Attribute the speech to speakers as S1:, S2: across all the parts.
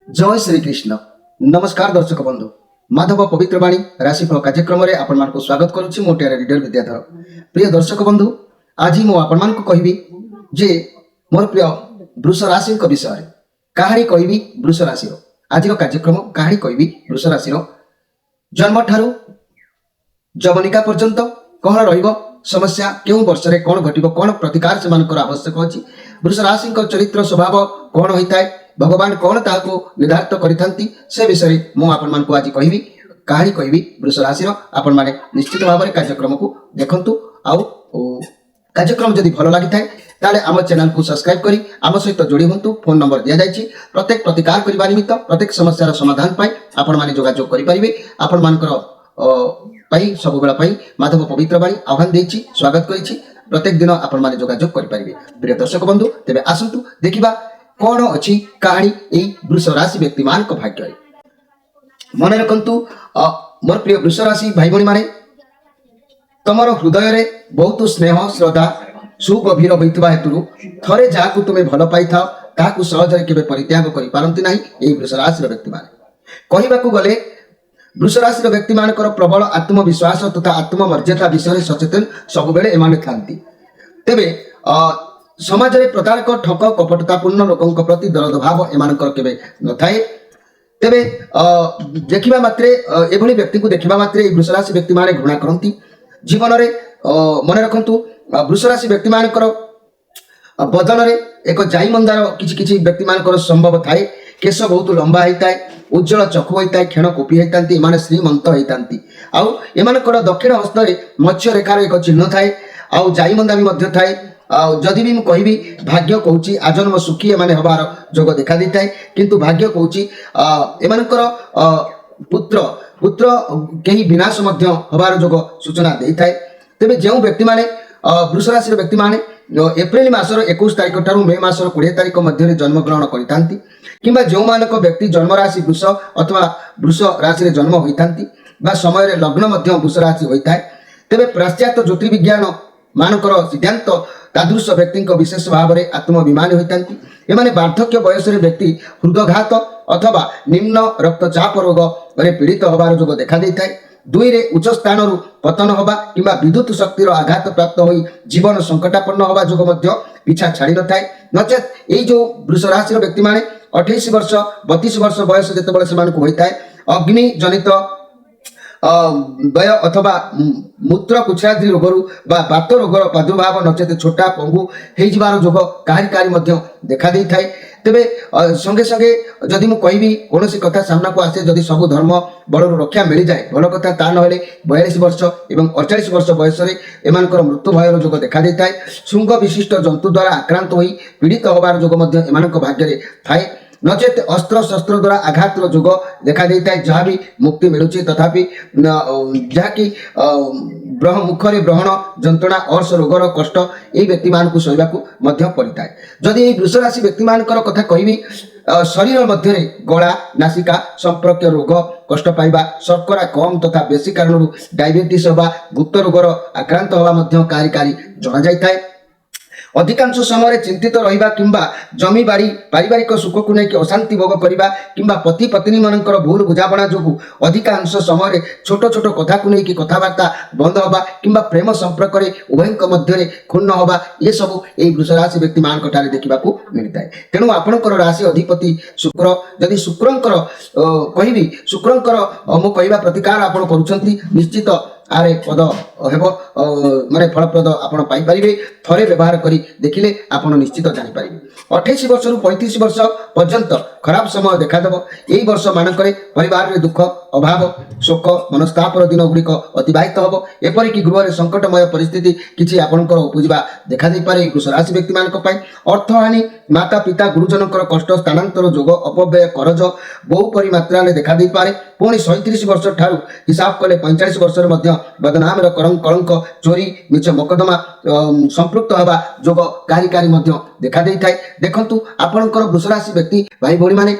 S1: जय श्री कृष्ण। नमस्कार दर्शक बंधु, माधव पवित्रवाणी राशिफल कार्यक्रम में आपण मानक स्वागत करुच्ची। मो टेरा रीडर विद्याधर। प्रिय दर्शक बंधु, आज मु आपण मानक कहबी जे मोर प्रिय वृष राशि विषय कहानी कहबी। वृष राशि आज कार्यक्रम कहानी कहबी वृष राशि जन्म ठारू जवनिका पर्यंत कौन रहिबो समस्या, केउं वर्ष रे कौन घटिबो, कौन प्रतिकार से मानकर आवश्यक अछि, वृष राशि चरित्र स्वभाव कौन होइताय, भगवान कौन ताको निर्धारित करिथांती, से विषय मु आपण मानकु आज कहबी कहानी कहबी वृष राशि। आपण माने निश्चित भाव में कार्यक्रम को देखंतु। आउ कार्यक्रम जदि भल लागि थाए ताले आम चैनल को सब्सक्राइब करी आम सहित जोड़ी हुंतु। फोन नंबर दिया जायछि प्रत्येक प्रतिकार करिबा निमित्त, प्रत्येक समस्यार समाधान पाई आपण माने जोगाजोग करि परिबे। आपण मानकर पाई सब बेला पाई माधव पवित्रवाणी आह्वान देछि, स्वागत करिछि। प्रत्येक दिन आपण माने जोगाजोग करि परिबे। प्रिय दर्शक बंधु, तेबे आसंतु देखिबा कौन अछि कहानी एई वृष राशि व्यक्ति मान को भाग्य। मन रखंतु मोर प्रिय वृष राशि भाई भणी माने, तमर हृदय रे बहुत स्नेह श्रद्धा सुगभीर होइतबा हेतु थरे जाकु तुमे भल पाई थाओ ताकु सहजरे केबे परित्याग करि पारंती नाही एई वृष राशि व्यक्ति माने। कहिबाकू गले वृष राशि व्यक्ति मानकर प्रबल आत्मविश्वास तथा आत्ममर्यादा विषय सचेतन सब बेले एमाने थांती। तेबे समाज रे प्रतारक ठक कपटतापूर्ण लोकंक प्रति दरद भाव एमानकर केबे न थाए। तेबे देखिबा मात्रे एभली व्यक्ति को देखिबा मात्रे ए वृष राशि व्यक्ति माने घृणा करंती। जीवन रे मन रखंतु वृष राशि व्यक्ति मानकर बदन रे एक जाई मंदार किछि किछि व्यक्ति मानकर संभव थाए। केश बहुत लंबा होता है, उज्जवल चक्षु होता है, क्षण कोपी होता है, श्रीमंत होती। आउ एमानकर दक्षिण हस्त मत्स्य रेखार एक चिन्ह थाए। आउ जाई मंदा भी मध्य थाए। जदि भी कहबी भाग्य कहूँ आजन्म सुखी एमाने हबार जोग देखा देता है, किंतु भाग्य कहूँ एमानकर पुत्र पुत्र कहीं विनाश मध्य हबार जोग सूचना देता है। तेबे जो व्यक्ति माने वृष राशि व्यक्ति माने एप्रिल मासर 21 तारिख ठारू मे मासर 20 तारिख मध्य जन्म ग्रहण करितांती, किंबा जो मानक व्यक्ति जन्म राशि वृष अथवा वृष राशि रे जन्म होइतांती बा समय रे लग्न मध्य वृष राशि होइताय, तेबे पाश्चात्य ज्योतिर्विज्ञान मानकर सिद्धांत तादृश व्यक्ति विशेष भाव में आत्मविमानी होइतांती। एमाने वार्धक्य वयस रे व्यक्ति हृदघात अथवा निम्न रक्तचाप रोग रे पीड़ित होबार जोग देखा देइताय। दुई रे उच्च स्थान पतन होबा किंबा विद्युत शक्तिर आघात प्राप्त होई जीवन संकटापन्न होबा जोग मध्य पीछा छाड़ी न थाए। नचेत एई जो वृष राशि व्यक्ति माने 28 वर्ष 32 वर्ष बयस जेतेबेले सेमानकु होइताय, अग्नि जनित व्यय अथवा मूत्र कुछाद्री रोगरू बा बात रोगर प्रादुर्भाव नचेत छोटा पंगु हेई जिबार जोग कारी मध्य देखा देई थाए। तेबे संगे संगे जदि मु कहबी कोनोसी कथा सामना को आसे, जदि सब धर्म बड़रू रक्षा मिल जाए भल कथा, ता नहेले 42 वर्ष एवं 48 वर्ष बयस रे एमानकर मृत्यु भयर जोग देखा देई थाए। शुंग विशिष्ट जंतु द्वारा आक्रांत होई पीड़ित होबार जोग मध्य एमानक भाग्य रे थाए। नचेत अस्त्र शस्त्र द्वारा आघात जोग देखा देता है, जहाँ भी मुक्ति मिलूची तथापि जहाँकि मुखरे ब्रहण जंत्रणा अर्श रोगर कष्ट यही व्यक्ति मान को सहवाकू पड़ता है। जदि वृष राशि व्यक्ति मानकर कथा कहबी, शरीर मध्य गला नासिका संपर्क रोग कष्ट पाइबा, शर्करा कम तथा बेसी कारण डायबिटीज होगा, गुप्त रोगर आक्रांत होगा कारी जना जाए। अधिकांश समय चिंतित रहिबा किंबा जमी बाड़ी पारिवारिक सुख को लेकिन अशांति भोग करबा किंबा पति पत्नी मानकर भूल बुझापणा जोगु अधिकांश समय छोट छोट कथा को लेकिन कथबार्ता बंद होबा किंबा प्रेम संपर्क रे उभयଙ୍କ मध्य क्षुण्ण होबा, ये सब एई वृष राशि व्यक्ति मान ठारे देखिबाकू मिलता है। तेणु आपणकर राशि अधिपति शुक्र, जदि शुक्रंकर कहबी शुक्रंकर मु कहबा प्रतिकार आपण करूछंती, निश्चित आरे पद हेबो माने फलप्रद आपण पाई परिबे। थरे व्यवहार करी देखिले आपण निश्चित जानि परिबे। 28 वर्ष रु 35 वर्ष पर्यंत खराब समय देखा देबो। एई वर्ष मानकरे परिवार रे दुख अभाव शोक मनस्तापर दिन गुड़िक अतिबाहित होबो। एपरि कि गृह रे संकटमय परिस्थिति किछि आपणकर उपजिबा देखा दे पारे। वृष राशि व्यक्ति मानक पई अर्थहानि, माता पिता गुरुजनकर कष्ट, स्थानांतर जोग, अपव्यय, करज बहु परिमात्रा रे देखा दे पारे। पुणी 37 वर्ष ठारू हिसाब कले 45 वर्ष रे मध्य बदनाम कलंक चोरी मिछ मकदमा संपृक्त होगा जोग कारी मध्य देखा दे थाए। देखंतु आपणकर वृष राशि व्यक्ति भाई भौणी माने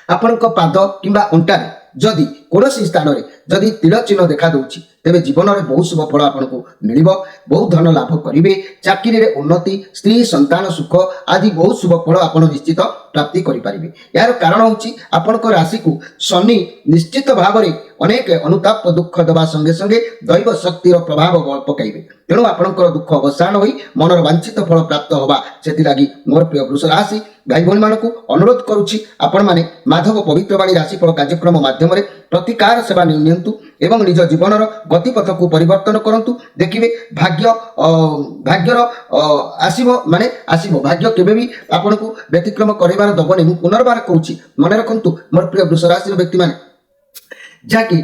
S1: आपणक पाद किंबा अंटारे जदि कौनसी स्थान में जदि तीर चिन्ह देखा दूची तेरे जीवन में बहुत शुभ फल आपको मिल बहुत धन लाभ करेंगे चाकरी उन्नति स्त्री संतान सुख आदि बहुत शुभ फल आप निश्चित ପ୍ରାପ୍ତି କରିପାରିବେ। ଏହାର କାରଣ ହେଉଛି ଆପଣଙ୍କ ରାଶିକୁ ଶନି ନିଶ୍ଚିତ ଭାବରେ ଅନେକ ଅନୁତାପ ଦୁଃଖ ଦେବା ସଙ୍ଗେ ସଙ୍ଗେ ଦୈବ ଶକ୍ତିର ପ୍ରଭାବ ପକାଇବେ। ତେଣୁ ଆପଣଙ୍କର ଦୁଃଖ ଅବସାନ ହୋଇ ମନର ବାଞ୍ଛିତ ଫଳ ପ୍ରାପ୍ତ ହେବା। ସେଥିଲାଗି ମୋର ପ୍ରିୟ ବୃଷ ରାଶି ଭାଇ ଭଉଣୀମାନଙ୍କୁ ଅନୁରୋଧ କରୁଛି, ଆପଣମାନେ ମାଧବ ପବିତ୍ରବାଣୀ ରାଶିଫଳ କାର୍ଯ୍ୟକ୍ରମ ମାଧ୍ୟମରେ ପ୍ରତିକାର ସେବା ନିଅନ୍ତୁ ଏବଂ ନିଜ ଜୀବନର ଗତିପଥକୁ ପରିବର୍ତ୍ତନ କରନ୍ତୁ। ଦେଖିବେ ଭାଗ୍ୟର ଆସିବ। ଭାଗ୍ୟ କେବେ ବି ଆପଣଙ୍କୁ ବ୍ୟତିକ୍ରମ କରିବାର ଦବନି। ମୁଁ ପୁନର୍ବାର କହୁଛି, ମନେ ରଖନ୍ତୁ ମୋର ପ୍ରିୟ ବୃଷ ରାଶିର ବ୍ୟକ୍ତିମାନେ, ଯାହାକି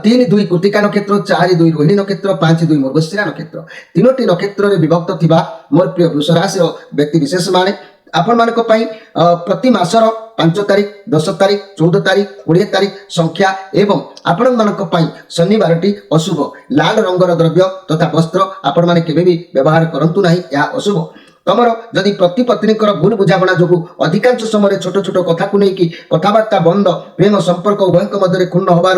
S1: 3-2 କୃତିକା ନକ୍ଷତ୍ର, 4-2 ରୋହିଣୀ ନକ୍ଷତ୍ର, 5-2 ମୃଗଶିରା ନକ୍ଷତ୍ର, ତିନୋଟି ନକ୍ଷତ୍ରରେ ବିଭକ୍ତ ଥିବା ମୋର ପ୍ରିୟ ବୃଷ ରାଶିର ବ୍ୟକ୍ତି ବିଶେଷ ମାନେ ଆପଣମାନଙ୍କ ପାଇଁ ପ୍ରତି ମାସର 5 ତାରିଖ, 10 ତାରିଖ, 14 ତାରିଖ, 20 ତାରିଖ ସଂଖ୍ୟା ଏବଂ ଆପଣମାନଙ୍କ ପାଇଁ ଶନିବାରଟି ଅଶୁଭ। ଲାଲ ରଙ୍ଗର ଦ୍ରବ୍ୟ ତଥା ବସ୍ତ୍ର ଆପଣମାନେ କେବେ ବି ବ୍ୟବହାର କରନ୍ତୁ ନାହିଁ, ଏହା ଅଶୁଭ। ତମର ଯଦି ପତି ପତ୍ନୀଙ୍କର ଭୁଲ ବୁଝାମଣା ଯୋଗୁଁ ଅଧିକାଂଶ ସମୟରେ ଛୋଟ ଛୋଟ କଥାକୁ ନେଇକି କଥାବାର୍ତ୍ତା ବନ୍ଦ, ପ୍ରେମ ସମ୍ପର୍କ ଉଭୟଙ୍କ ମଧ୍ୟରେ କ୍ଷୁଣ୍ଣ ହେବାର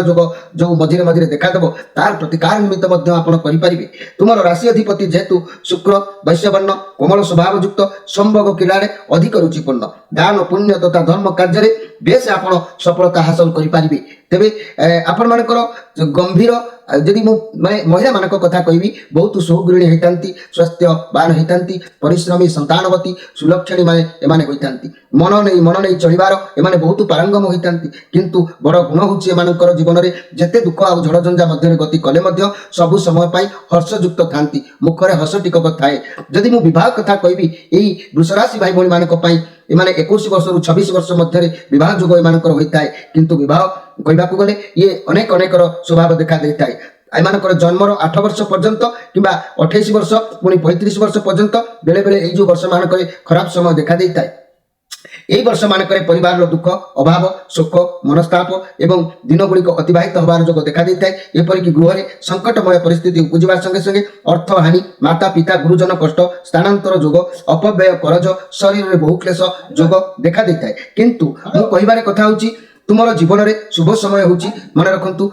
S1: ଯୋଉ ମଝିରେ ମଝିରେ ଦେଖାଦେବ, ତାର ପ୍ରତିକାର ନିମିତ୍ତ ମଧ୍ୟ ଆପଣ କରିପାରିବେ। ତୁମର ରାଶି ଅଧିପତି ଯେହେତୁ ଶୁକ୍ର ବୈଶ୍ୟବର୍ଣ୍ଣ କୋମଳ ସ୍ୱଭାବଯୁକ୍ତ, ସମ୍ଭୋଗ କ୍ରୀଡ଼ାରେ ଅଧିକ ରୁଚିପୂର୍ଣ୍ଣ, ଦାନ ପୁଣ୍ୟ ତଥା ଧର୍ମ କାର୍ଯ୍ୟରେ ବେଶ ଆପଣ ସଫଳତା ହାସଲ କରିପାରିବେ। ତେବେ ଆପଣମାନଙ୍କର ଗମ୍ଭୀର ଯଦି ମୁଁ ମହିଳାମାନଙ୍କ କଥା କହିବି, ବହୁତ ସୁଗୃହିଣୀ ହୋଇଥାନ୍ତି, ସ୍ୱାସ୍ଥ୍ୟବାନ ହୋଇଥାନ୍ତି, ପରିଶ୍ରମୀ ସନ୍ତାନବତୀ ସୁଲକ୍ଷଣୀ ଏମାନେ ହୋଇଥାନ୍ତି। ମନ ନେଇ ଚଳିବାର ଏମାନେ ବହୁତ ପାରଙ୍ଗମ ହୋଇଥାନ୍ତି। କିନ୍ତୁ ବଡ଼ ଗୁଣ ହେଉଛି ଏମାନଙ୍କର ଜୀବନରେ ଯେତେ ଦୁଃଖ ଆଉ ଝଡ଼ଝଞ୍ଜା ମଧ୍ୟରେ ଗତି କଲେ ମଧ୍ୟ ସବୁ ସମୟ ପାଇଁ ହର୍ଷଯୁକ୍ତ ଥାନ୍ତି, ମୁଖରେ ହସ ଟିକକ ଥାଏ। ଯଦି ମୁଁ ବିବାହ କଥା କହିବି, ଏହି ବୃଷରାଶି ଭାଇ ଭଉଣୀମାନଙ୍କ ପାଇଁ ଏମାନେ 21 ବର୍ଷରୁ 26 ବର୍ଷ ମଧ୍ୟରେ ବିବାହ ଯୋଗ ଏମାନଙ୍କର ହୋଇଥାଏ। କିନ୍ତୁ ବିବାହ କହିବାକୁ ଗଲେ ଇଏ ଅନେକର ସ୍ୱଭାବ ଦେଖା ଦେଇଥାଏ। ଏମାନଙ୍କର ଜନ୍ମର 8 ବର୍ଷ ପର୍ଯ୍ୟନ୍ତ କିମ୍ବା 28 ବର୍ଷ ପୁଣି 35 ବର୍ଷ ପର୍ଯ୍ୟନ୍ତ ବେଳେବେଳେ ଏଇ ଯେଉଁ ବର୍ଷମାନଙ୍କରେ ଖରାପ ସମୟ ଦେଖା ଦେଇଥାଏ। ଏହି ବର୍ଷମାନଙ୍କରେ ପରିବାରର ଦୁଃଖ, ଅଭାବ, ଶୋକ, ମନସ୍ତାପ ଏବଂ ଦିନଗୁଡ଼ିକ ଅତିବାହିତ ହେବାର ଯୋଗ ଦେଖା ଦେଇଥାଏ। ଏପରିକି ଗୃହରେ ସଙ୍କଟମୟ ପରିସ୍ଥିତି ଉପୁଜିବା ସଙ୍ଗେ ସଙ୍ଗେ ଅର୍ଥହାନି, ମାତା ପିତା ଗୁରୁଜନ କଷ୍ଟ, ସ୍ଥାନାନ୍ତର ଯୋଗ, ଅପବ୍ୟୟ କରଜ, ଶରୀରରେ ବହୁ କ୍ଲେଶ ଯୋଗ ଦେଖା ଦେଇଥାଏ। କିନ୍ତୁ ମୁଁ କହିବାର କଥା ହେଉଛି, ତୁମର ଜୀବନରେ ଶୁଭ ସମୟ ହେଉଛି, ମନେ ରଖନ୍ତୁ,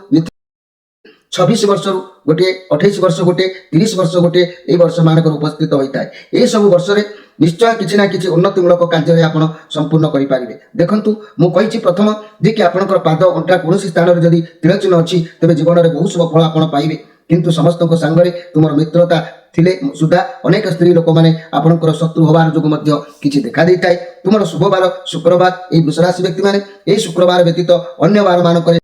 S1: 26 ବର୍ଷରୁ ଗୋଟିଏ, 28 ବର୍ଷ ଗୋଟିଏ, 30 ବର୍ଷ ଗୋଟିଏ ଏହି ବର୍ଷମାନଙ୍କର ଉପସ୍ଥିତ ହୋଇଥାଏ। ଏହିସବୁ ବର୍ଷରେ ନିଶ୍ଚୟ କିଛି ନା କିଛି ଉନ୍ନତିମୂଳକ କାର୍ଯ୍ୟରେ ଆପଣ ସମ୍ପୂର୍ଣ୍ଣ କରିପାରିବେ। ଦେଖନ୍ତୁ, ମୁଁ କହିଛି ପ୍ରଥମ ଯେ କି ଆପଣଙ୍କର ପାଦ ଅଣ୍ଟା କୌଣସି ସ୍ଥାନରେ ଯଦି ତିଳଚିହ୍ନ ଅଛି, ତେବେ ଜୀବନରେ ବହୁ ଶୁଭ ଫଳ ଆପଣ ପାଇବେ। କିନ୍ତୁ ସମସ୍ତଙ୍କ ସାଙ୍ଗରେ ତୁମର ମିତ୍ରତା ଥିଲେ ସୁଦ୍ଧା ଅନେକ ସ୍ତ୍ରୀ ଲୋକମାନେ ଆପଣଙ୍କର ଶତ୍ରୁ ହେବାର ଯୋଗୁଁ ମଧ୍ୟ କିଛି ଦେଖା ଦେଇଥାଏ। ତୁମର ଶୁଭବାର ଶୁକ୍ରବାର, ଏହି ବୃଷରାଶି ବ୍ୟକ୍ତିମାନେ ଏହି ଶୁକ୍ରବାର ବ୍ୟତୀତ ଅନ୍ୟ ବାରମାନଙ୍କରେ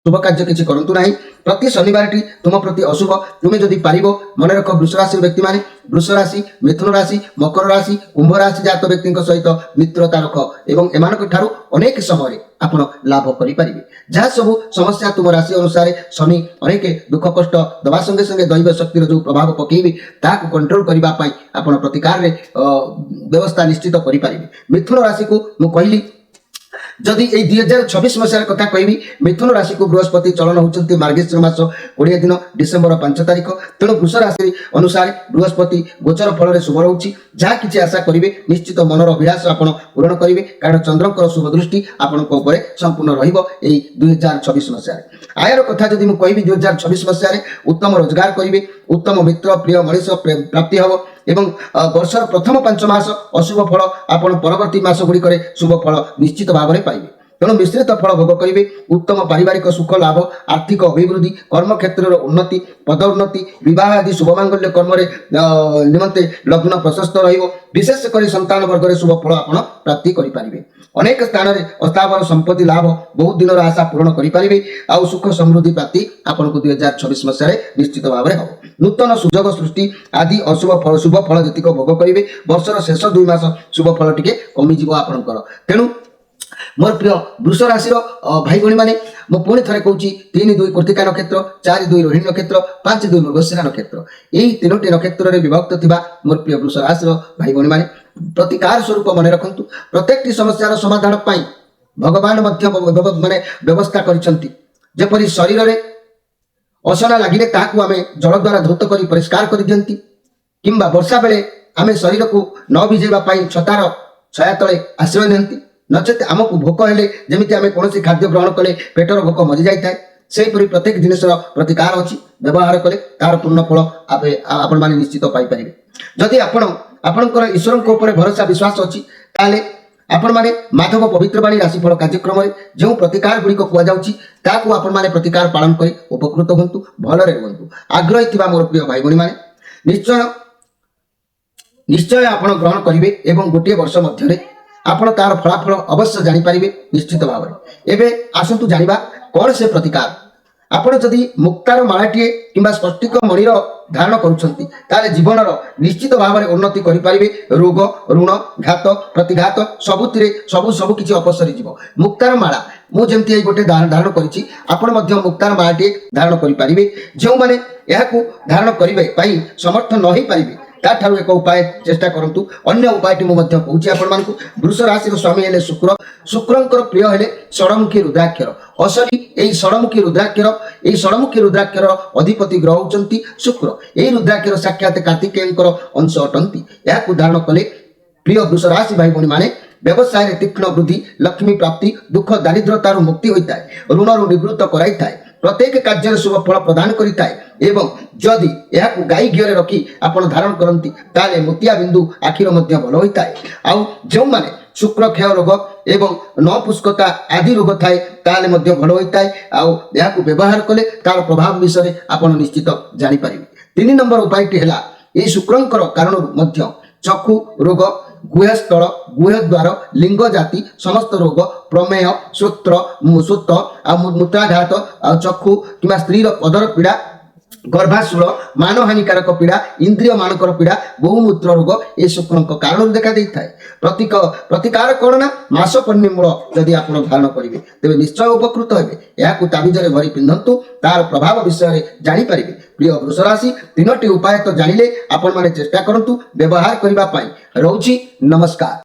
S1: शुभ कार्य किसी करंतु नहीं। प्रति शनिवारटी तुम प्रति अशुभ। तुम्हें जदि पारिबो मन रख, वृष राशि व्यक्ति माने वृष राशि, मिथुन राशि, मकर राशि, कुंभ राशि जात व्यक्ति सहित मित्रता रख एवं एमानक ठारू अनेक समय आपण लाभ करिपारिबे। जहाँ सब समस्या तुम राशि अनुसार शनि अनेक दुख कष्ट दवा संगे संगे दैव शक्तिर जो प्रभाव पकेबे ताकू कंट्रोल करबा पई आपण प्रतिकार रे व्यवस्था निश्चित करिपारिबे। मिथुन राशि को मु कहली जदि 2026 मसीहार कथा कहबी, मिथुन राशि को बृहस्पति चलन होती मार्गशीर मास 20 दिन डिसेम्बर 5 तारिख। तेणु वृष राशि अनुसार बृहस्पति गोचर फल शुभ रोचे। जहाँ किसी आशा करेंगे निश्चित मनर अभिलाष आप पूरण करेंगे, कारण चंद्रकर शुभ दृष्टि आपण संपूर्ण रही 2026 मसीह। आयर कथा जदि मुझे कहबी 2026 मसीह उत्तम रोजगार करेंगे, उत्तम मित्र प्रिय मनीष प्राप्ति हम एवं वर्षर प्रथम 5 मास अशुभ फल आपण परवर्ती मास गुड़िक शुभ फल निश्चित भाव में पाइबे। तेणु मिश्रित फल भोग करेंगे। उत्तम पारिवारिक सुख लाभ, आर्थिक अभिवृद्धि, कर्म क्षेत्र उन्नति, पदोन्नति, विवाह आदि शुभ मांगल्य कर्म निमंते लग्न प्रशस्त रहिबो। विशेषकर संतान वर्ग में शुभ फल आपण प्राप्ति करेंगे। अनेक स्थान में अस्थावर संपत्ति लाभ, बहुत दिन आशा पूर्ण करेंगे। आउ सुख समृद्धि प्राप्ति आपन को 2026 मसीह निश्चित भाव में हम। नूतन सुजोग सृष्टि आदि अशुभ फल शुभ फल जतिक भोग करेंगे। वर्षर शेष 2 मास शुभ फल टिके कमिज आपणकर। तेणु मोर प्रिय वृष राशि भाई भणी मैंने पुणी थे कहूँ 3-2 कृतिका नक्षत्र, 4-2 रोहिणी नक्षत्र, 5-2 मृगशिरा नक्षत्र, यही 3टी नक्षत्र में विभक्त थिबा मोर प्रिय वृष राशि भाई भणी मैंने प्रतिकार स्वरूप मन रखु। प्रत्येक समस्यार समाधान पाई भगवान माने व्यवस्था करिसंती। जेपरि शरीर में असना लगिले ताकू आमे जल द्वारा धौत करी परिष्कार कर दियंती, किंबा वर्षा बेले आमे शरीर को न भिजेबा पाई छतार छाया तले आश्रय नियंती। नचेत आमको भोक हेले जमिति आमे कोनोसी खाद्य ग्रहण कले पेटर भोक मरि जाय थाए, सेहिपरि प्रत्येक जिनिसर प्रतिकार अछि। व्यवहार कले तार पूर्ण फल आपण माने निश्चित पाई परिबे। जदि आपणकर ईश्वर ऊपर भरोसा विश्वास अछि, ताले आपण माने माधव पवित्रवाणी राशिफल कार्यक्रम जो प्रतिकार गुड़िक कहुच्छी आपण माने प्रतिकार पालन कर उपकृत हूँ भलरे रुहतु आग्रही थिबा मोर प्रिय भाई भणी माने निश्चय निश्चय आपण ग्रहण करेंगे एवं गोटे वर्ष मध्य आपण तार फलाफल अवश्य जानीपर निश्चित भाव में एवं आसतु जाना कौन से प्रतिकार आपण जदि मुक्तार मालाटीए कि स्पष्टिक मणिर धारण करुँच जीवन निश्चित भाव में उन्नति करेंगे रोग ऋण घात प्रतिघात सबुति सबु किसी अपसरी जीव मुक्तार माला मुझे गोटे धारण करी मुक्तार मालाटीए धारण करेंगे जो मैंने यहाँ धारण करने समर्थ न हो पारे ताठारु एक उपाय चेष्टा करंतु अन्य उपायटी मु मध्य कहूछि आपण मानकु वृष राशि स्वामी हेले शुक्र शुक्रंकर प्रिय हेले षडमुखी रुद्राक्षर असली एई षडमुखी रुद्राक्षर अधिपति ग्रह होचंती शुक्र एई रुद्राक्षर साक्षात कार्तिकेयंकर अंश अटंती याकु धारण कले प्रिय वृष राशि भाई भणी माने व्यवसाय रे तीक्ष्ण वृद्धि लक्ष्मी प्राप्ति दुख दारिद्रतार मुक्ति होता है ऋण निवृत्त कराई थाए प्रत्येक कार्य शुभ फल प्रदान करिଥାଏ एवं जदि यह गाई घीर रखी आपण धारण करती ताले मोतिया बिंदु आखिर मध्य भल होता है आउ जो माने शुक्र क्षय रोग एवं नपुष्कता आदि रोग थाए ताले मध्य भल होता है आउ यह व्यवहार कले तार प्रभाव विषय आपण निश्चित जानि परिबे 3 नंबर उपायटी है ये शुक्रंकर कारण मध्य चक्षु रोग गुहस्थल गुहद्वार लिंग जाति समस्त रोग प्रमेय सूत्र मूत्राघात चक्षु कि स्त्री पदर पीड़ा गर्भाशूल मान हानिकारक पीड़ा इंद्रिय मानकर पीड़ा बहुमूत्र रोग ये शुक्र कारण देखा देता है प्रतिकार कौन ना मास पन्नीमूल जदि आप धारण करेंगे तेज निश्चय उपकृत हे यहाँ ताबिजरे भरी पिंधतु तार प्रभाव विषय जानीपर प्रिय वृष राशि 3टी उपाय तो जानिले आपण माने चेष्टा करंतु व्यवहार करने रोची नमस्कार।